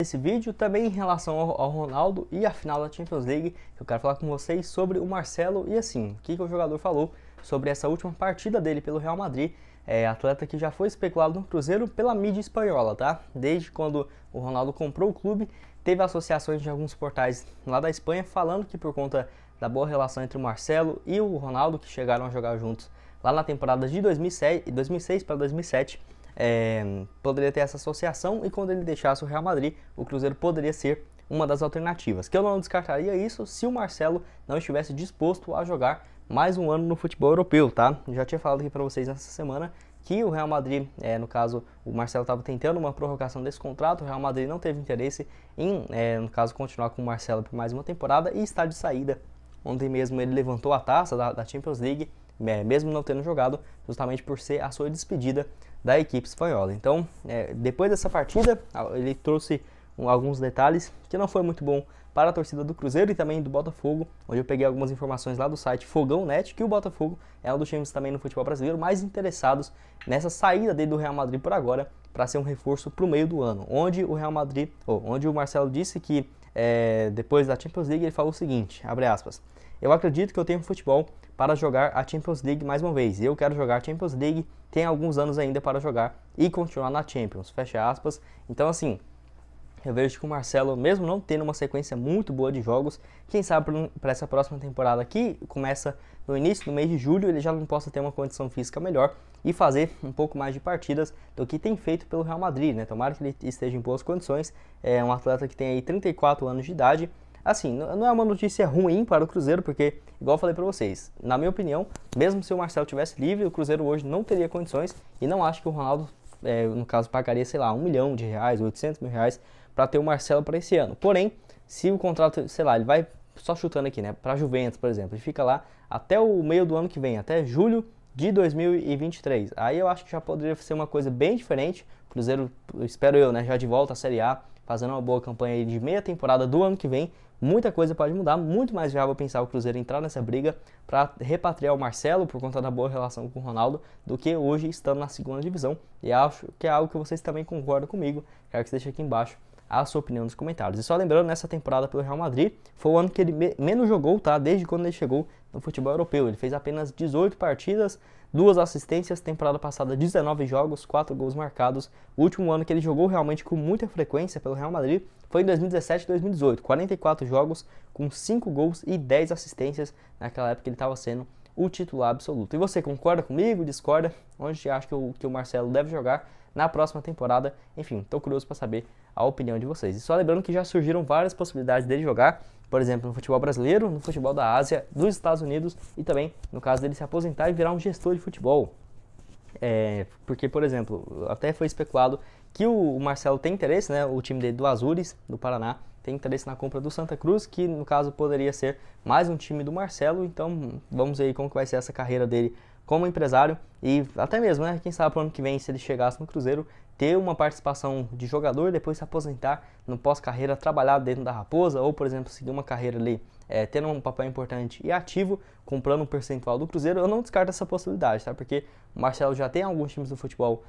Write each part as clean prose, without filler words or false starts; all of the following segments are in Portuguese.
Esse vídeo também em relação ao Ronaldo e a final da Champions League, eu quero falar com vocês sobre o Marcelo e assim, o que o jogador falou sobre essa última partida dele pelo Real Madrid, atleta que já foi especulado no Cruzeiro pela mídia espanhola, tá? Desde quando o Ronaldo comprou o clube, teve associações de alguns portais lá da Espanha falando que por conta da boa relação entre o Marcelo e o Ronaldo, que chegaram a jogar juntos lá na temporada de 2006 para 2007, poderia ter essa associação, e quando ele deixasse o Real Madrid, o Cruzeiro poderia ser uma das alternativas, que eu não descartaria isso se o Marcelo não estivesse disposto a jogar mais um ano no futebol europeu, tá? Eu já tinha falado aqui para vocês nessa semana que o Real Madrid, no caso, o Marcelo estava tentando uma prorrogação desse contrato, o Real Madrid não teve interesse em, no caso, continuar com o Marcelo por mais uma temporada e está de saída. Ontem mesmo ele levantou a taça da Champions League, mesmo não tendo jogado, justamente por ser a sua despedida da equipe espanhola. Então, depois dessa partida, ele trouxe alguns detalhes que não foi muito bom para a torcida do Cruzeiro e também do Botafogo, onde eu peguei algumas informações lá do site Fogão.net, que o Botafogo é um dos times também no futebol brasileiro mais interessados nessa saída dele do Real Madrid por agora, para ser um reforço para o meio do ano, onde o Marcelo disse que depois da Champions League ele falou o seguinte, abre aspas: "Eu acredito que eu tenho futebol para jogar a Champions League mais uma vez. Eu quero jogar a Champions League, tem alguns anos ainda para jogar e continuar na Champions", fecha aspas. Então assim, eu vejo que o Marcelo, mesmo não tendo uma sequência muito boa de jogos, quem sabe para essa próxima temporada que começa no início do mês de julho, ele já não possa ter uma condição física melhor e fazer um pouco mais de partidas do que tem feito pelo Real Madrid, né? Tomara que ele esteja em boas condições. É um atleta que tem aí 34 anos de idade. Assim, não é uma notícia ruim para o Cruzeiro, porque, igual eu falei para vocês, na minha opinião, mesmo se o Marcelo tivesse livre, o Cruzeiro hoje não teria condições, e não acho que o Ronaldo, no caso, pagaria, sei lá, R$1 milhão, 800 mil reais, para ter o Marcelo para esse ano. Porém, se o contrato, sei lá, ele vai, só chutando aqui, né, para a Juventus, por exemplo, ele fica lá até o meio do ano que vem, até julho de 2023. Aí eu acho que já poderia ser uma coisa bem diferente. O Cruzeiro, espero eu, né, já de volta à Série A, fazendo uma boa campanha aí de meia temporada do ano que vem. Muita coisa pode mudar, muito mais viável pensar o Cruzeiro entrar nessa briga para repatriar o Marcelo por conta da boa relação com o Ronaldo, do que hoje estando na segunda divisão. E acho que é algo que vocês também concordam comigo. Quero que você deixe aqui embaixo a sua opinião nos comentários. E só lembrando, nessa temporada pelo Real Madrid, foi o ano que ele menos jogou, tá? Desde quando ele chegou no futebol europeu. Ele fez apenas 18 partidas, 2 assistências, temporada passada 19 jogos, 4 gols marcados. O último ano que ele jogou realmente com muita frequência pelo Real Madrid foi em 2017 e 2018. 44 jogos com 5 gols e 10 assistências. Naquela época ele estava sendo o titular absoluto. E você concorda comigo, discorda? Onde você acha que o Marcelo deve jogar na próxima temporada? Enfim, estou curioso para saber a opinião de vocês. E só lembrando que já surgiram várias possibilidades dele jogar, por exemplo, no futebol brasileiro, no futebol da Ásia, dos Estados Unidos e também no caso dele se aposentar e virar um gestor de futebol. Porque, por exemplo, até foi especulado que o Marcelo tem interesse, né, o time dele do Azures, do Paraná, tem interesse na compra do Santa Cruz, que no caso poderia ser mais um time do Marcelo. Então vamos ver aí como que vai ser essa carreira dele como empresário e até mesmo, né, quem sabe para o ano que vem, se ele chegasse no Cruzeiro, ter uma participação de jogador, depois se aposentar no pós-carreira, trabalhar dentro da Raposa, ou por exemplo, seguir uma carreira ali, tendo um papel importante e ativo, comprando um percentual do Cruzeiro. Eu não descarto essa possibilidade, tá? Porque o Marcelo já tem alguns times do futebol,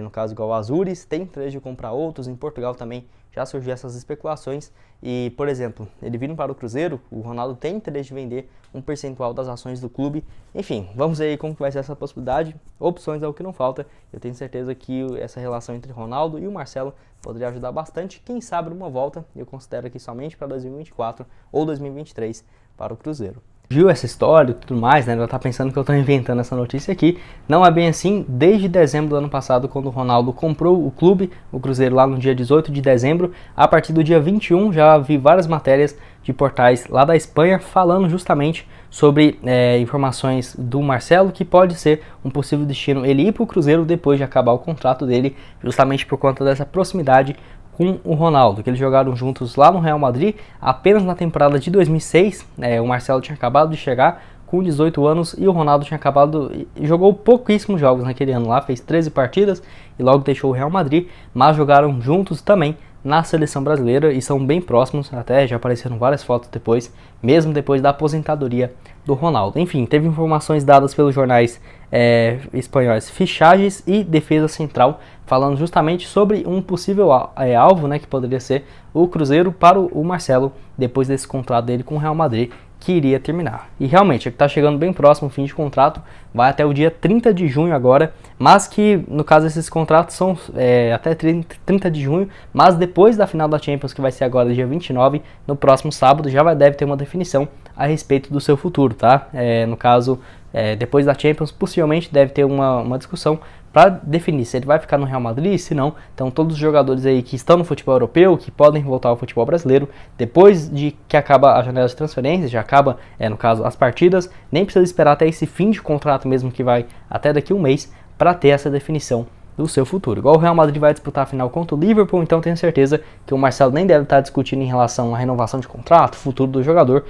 no caso igual o Azures, tem interesse de comprar outros, em Portugal também já surgiu essas especulações. E, por exemplo, ele vindo para o Cruzeiro, o Ronaldo tem interesse de vender um percentual das ações do clube. Enfim, vamos ver aí como que vai ser essa possibilidade. Opções é o que não falta. Eu tenho certeza que essa relação entre Ronaldo e o Marcelo poderia ajudar bastante. Quem sabe numa volta, eu considero aqui somente para 2024 ou 2023 para o Cruzeiro. Viu essa história e tudo mais, né? Ela tá pensando que eu tô inventando essa notícia aqui. Não é bem assim. Desde dezembro do ano passado, quando o Ronaldo comprou o clube, o Cruzeiro, lá no dia 18 de dezembro, a partir do dia 21, já vi várias matérias de portais lá da Espanha falando justamente sobre informações do Marcelo, que pode ser um possível destino ele ir para o Cruzeiro depois de acabar o contrato dele, justamente por conta dessa proximidade com o Ronaldo, que eles jogaram juntos lá no Real Madrid apenas na temporada de 2006. O Marcelo tinha acabado de chegar com 18 anos e o Ronaldo tinha jogou pouquíssimos jogos naquele ano lá, fez 13 partidas e logo deixou o Real Madrid, mas jogaram juntos também na seleção brasileira e são bem próximos, até já apareceram várias fotos depois, mesmo depois da aposentadoria do Ronaldo. Enfim, teve informações dadas pelos jornais espanhóis Fichajes e Defesa Central falando justamente sobre um possível alvo, né, que poderia ser o Cruzeiro para o Marcelo, depois desse contrato dele com o Real Madrid, que iria terminar. E realmente, está chegando bem próximo o fim de contrato, vai até o dia 30 de junho agora, mas que, no caso, esses contratos são até 30 de junho, mas depois da final da Champions, que vai ser agora dia 29, no próximo sábado, já deve ter uma definição a respeito do seu futuro, tá? No caso, depois da Champions, possivelmente deve ter uma discussão para definir se ele vai ficar no Real Madrid, se não. Então todos os jogadores aí que estão no futebol europeu, que podem voltar ao futebol brasileiro, depois de que acaba a janela de transferências, já acaba, no caso, as partidas, nem precisa esperar até esse fim de contrato mesmo, que vai até daqui a um mês, para ter essa definição do seu futuro. Igual o Real Madrid vai disputar a final contra o Liverpool, então tenho certeza que o Marcelo nem deve estar discutindo em relação à renovação de contrato, futuro do jogador,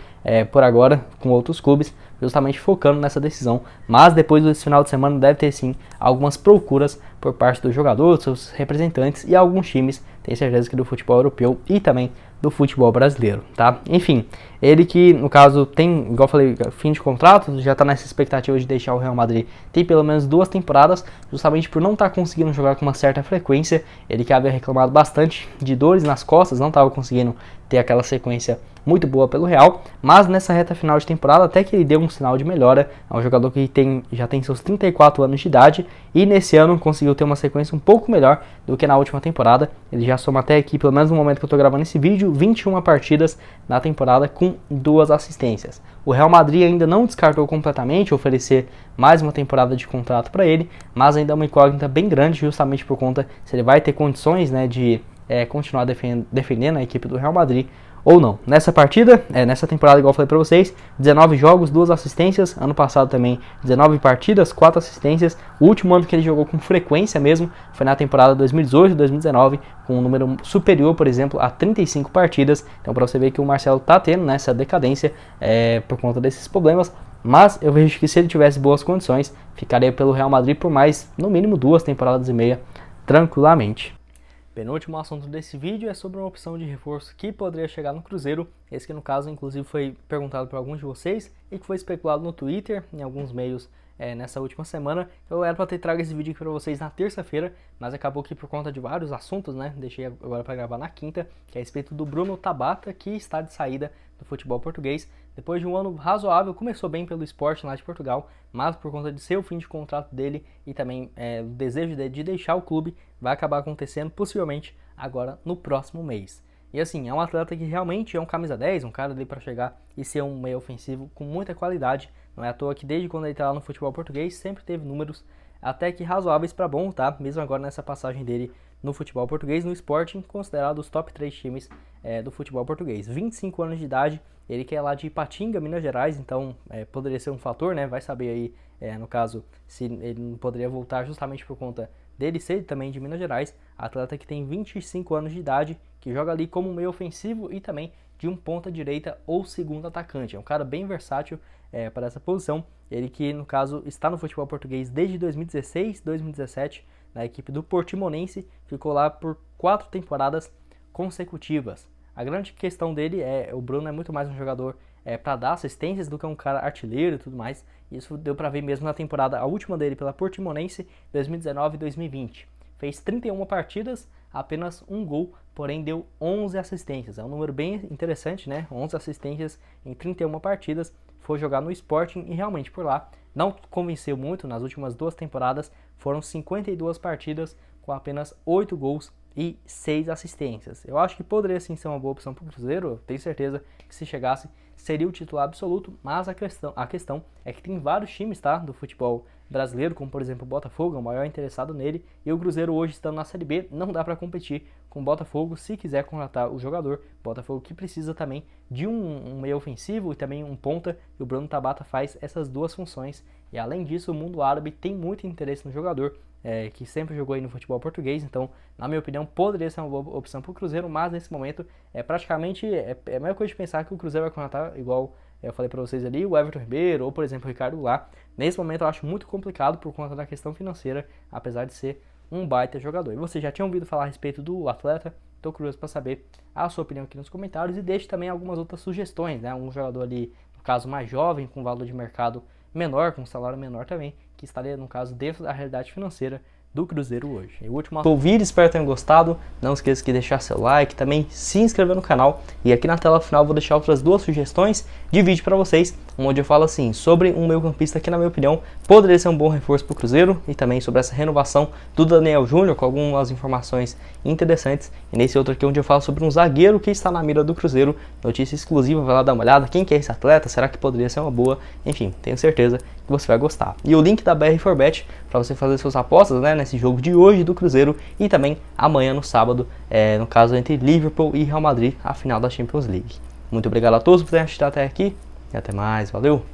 por agora, com outros clubes, justamente focando nessa decisão. Mas depois desse final de semana deve ter sim algumas procuras por parte do jogador, dos seus representantes e alguns times, tenho certeza que do futebol europeu e também do futebol brasileiro, tá? Enfim, ele que, no caso, tem, igual eu falei, fim de contrato, já tá nessa expectativa de deixar o Real Madrid, tem pelo menos 2 temporadas, justamente por não estar conseguindo jogar com uma certa frequência. Ele que havia reclamado bastante de dores nas costas, não estava conseguindo ter aquela sequência muito boa pelo Real, mas nessa reta final de temporada até que ele deu um sinal de melhora. É um jogador que já tem seus 34 anos de idade e nesse ano conseguiu ter uma sequência um pouco melhor do que na última temporada. Ele já soma até aqui, pelo menos no momento que eu estou gravando esse vídeo, 21 partidas na temporada com 2 assistências. O Real Madrid ainda não descartou completamente oferecer mais uma temporada de contrato para ele, mas ainda é uma incógnita bem grande, justamente por conta se ele vai ter condições, né, de continuar defendendo a equipe do Real Madrid ou não. Nessa partida, nessa temporada, igual eu falei pra vocês, 19 jogos, 2 assistências. Ano passado também 19 partidas, 4 assistências. O último ano que ele jogou com frequência mesmo foi na temporada 2018-2019, com um número superior, por exemplo, a 35 partidas. Então pra você ver que o Marcelo tá tendo nessa decadência por conta desses problemas. Mas eu vejo que se ele tivesse boas condições, ficaria pelo Real Madrid por mais, no mínimo, 2 temporadas e meia, tranquilamente. Penúltimo assunto desse vídeo é sobre uma opção de reforço que poderia chegar no Cruzeiro. Esse que no caso inclusive foi perguntado por alguns de vocês e que foi especulado no Twitter, em alguns meios nessa última semana. Eu era para ter trago esse vídeo aqui para vocês na terça-feira, mas acabou que por conta de vários assuntos, né, deixei agora para gravar na quinta, que é a respeito do Bruno Tabata, que está de saída do futebol português. Depois de um ano razoável, começou bem pelo Sporting lá de Portugal, mas por conta de ser o fim de contrato dele e também o desejo dele de deixar o clube, vai acabar acontecendo possivelmente agora no próximo mês. E assim, é um atleta que realmente é um camisa 10, um cara ali para chegar e ser um meio ofensivo com muita qualidade. Não é à toa que desde quando ele está lá no futebol português sempre teve números até que razoáveis para bom, tá? Mesmo agora nessa passagem dele no futebol português, no Sporting, considerado os top 3 times do futebol português. 25 anos de idade, ele que é lá de Ipatinga, Minas Gerais, então poderia ser um fator, né? Vai saber aí, no caso, se ele não poderia voltar justamente por conta dele ser também de Minas Gerais. Atleta que tem 25 anos de idade, que joga ali como meio ofensivo e também de um ponta direita ou segundo atacante. É um cara bem versátil para essa posição. Ele que, no caso, está no futebol português desde 2016, 2017, na equipe do Portimonense, ficou lá por 4 temporadas consecutivas. A grande questão dele o Bruno é muito mais um jogador para dar assistências do que um cara artilheiro e tudo mais. Isso deu para ver mesmo na temporada, a última dele pela Portimonense, 2019 e 2020. Fez 31 partidas, apenas um gol, porém deu 11 assistências. É um número bem interessante, né? 11 assistências em 31 partidas. Foi jogar no Sporting e realmente por lá não convenceu muito. Nas últimas 2 temporadas foram 52 partidas com apenas 8 gols e 6 assistências. Eu acho que poderia sim ser uma boa opção para o Cruzeiro. Eu tenho certeza que se chegasse seria o titular absoluto, mas a questão é que tem vários times, tá, do futebol brasileiro, como por exemplo o Botafogo, é o maior interessado nele, e o Cruzeiro hoje estando na Série B, não dá para competir com o Botafogo se quiser contratar o jogador. Botafogo que precisa também de um meio ofensivo e também um ponta, e o Bruno Tabata faz essas 2 funções, e além disso o mundo árabe tem muito interesse no jogador, que sempre jogou aí no futebol português, então na minha opinião poderia ser uma boa opção para o Cruzeiro, mas nesse momento praticamente a mesma coisa de pensar que o Cruzeiro vai contratar, igual eu falei para vocês ali, o Everton Ribeiro ou por exemplo o Ricardo Goulart. Nesse momento eu acho muito complicado por conta da questão financeira, apesar de ser um baita jogador. E você já tinha ouvido falar a respeito do atleta? Estou curioso para saber a sua opinião aqui nos comentários e deixe também algumas outras sugestões, né? Um jogador ali, no caso mais jovem, com valor de mercado menor, com salário menor também, que estaria, no caso, dentro da realidade financeira do Cruzeiro hoje. E o último vídeo, espero que tenham gostado. Não esqueça de deixar seu like, também se inscrever no canal. E aqui na tela final eu vou deixar outras 2 sugestões de vídeo para vocês, onde eu falo assim sobre um meio-campista que, na minha opinião, poderia ser um bom reforço para o Cruzeiro, e também sobre essa renovação do Daniel Júnior, com algumas informações interessantes. E nesse outro aqui, onde eu falo sobre um zagueiro que está na mira do Cruzeiro, notícia exclusiva, vai lá dar uma olhada. Quem que é esse atleta? Será que poderia ser uma boa? Enfim, tenho certeza que você vai gostar. E o link da BR4Bet para você fazer suas apostas, né, nesse jogo de hoje do Cruzeiro, e também amanhã no sábado, no caso entre Liverpool e Real Madrid, a final da Champions League. Muito obrigado a todos por terem assistido até aqui e até mais, valeu!